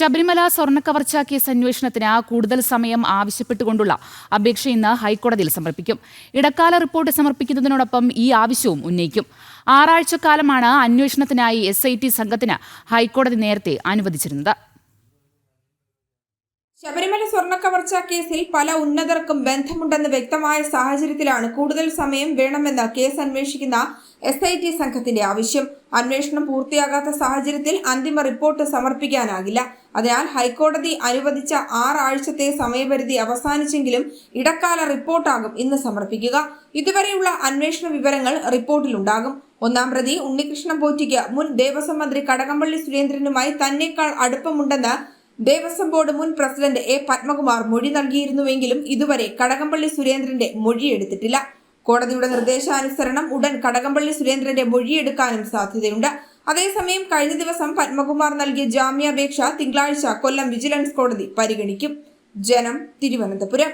Sabarimala സ്വർണ്ണക്കവർച്ച case അന്വേഷണത്തിന് കൂടുതൽ സമയം ആവശ്യപ്പെട്ടുകൊണ്ടുള്ള അപേക്ഷ ഇന്ന് ഹൈക്കോടതിയിൽ സമർപ്പിക്കും. ഇടക്കാല റിപ്പോർട്ട് സമർപ്പിക്കുന്നതിനോടൊപ്പം ഈ ആവശ്യവും ഉന്നയിക്കും. 6 ആഴ്ചക്കാലമാണ് അന്വേഷണത്തിനായി SIT സംഘത്തിന് ഹൈക്കോടതി നേരത്തെ അനുവദിച്ചിരുന്നത്. ശബരിമല സ്വർണ്ണക്കവർച്ച കേസിൽ പല ഉന്നതർക്കും ബന്ധമുണ്ടെന്ന് വ്യക്തമായ സാഹചര്യത്തിലാണ് കൂടുതൽ സമയം വേണമെന്ന് കേസ് അന്വേഷിക്കുന്ന SIT സംഘത്തിന്റെ ആവശ്യം. അന്വേഷണം പൂർത്തിയാകാത്ത സാഹചര്യത്തിൽ അന്തിമ റിപ്പോർട്ട് സമർപ്പിക്കാനാകില്ല. അതിനാൽ ഹൈക്കോടതി അനുവദിച്ച 6 ആഴ്ചത്തെ സമയപരിധി അവസാനിച്ചെങ്കിലും ഇടക്കാല റിപ്പോർട്ടാകും ഇന്ന് സമർപ്പിക്കുക. ഇതുവരെയുള്ള അന്വേഷണ വിവരങ്ങൾ റിപ്പോർട്ടിലുണ്ടാകും. 1-ാം പ്രതി ഉണ്ണികൃഷ്ണൻ പോറ്റിക്ക് മുൻ ദേവസ്വം മന്ത്രി കടകംപള്ളി സുരേന്ദ്രനുമായി തന്നേക്കാൾ അടുപ്പമുണ്ടെന്ന് ദേവസ്വം ബോർഡ് മുൻ പ്രസിഡന്റ് A. പത്മകുമാർ മൊഴി നൽകിയിരുന്നുവെങ്കിലും ഇതുവരെ കടകംപള്ളി സുരേന്ദ്രന്റെ മൊഴിയെടുത്തിട്ടില്ല. കോടതിയുടെ നിർദ്ദേശാനുസരണം ഉടൻ കടകംപള്ളി സുരേന്ദ്രന്റെ മൊഴിയെടുക്കാനും സാധ്യതയുണ്ട്. അതേസമയം കഴിഞ്ഞ ദിവസം പത്മകുമാർ നൽകിയ ജാമ്യാപേക്ഷ തിങ്കളാഴ്ച കൊല്ലം വിജിലൻസ് കോടതി പരിഗണിക്കും. ജനം, തിരുവനന്തപുരം.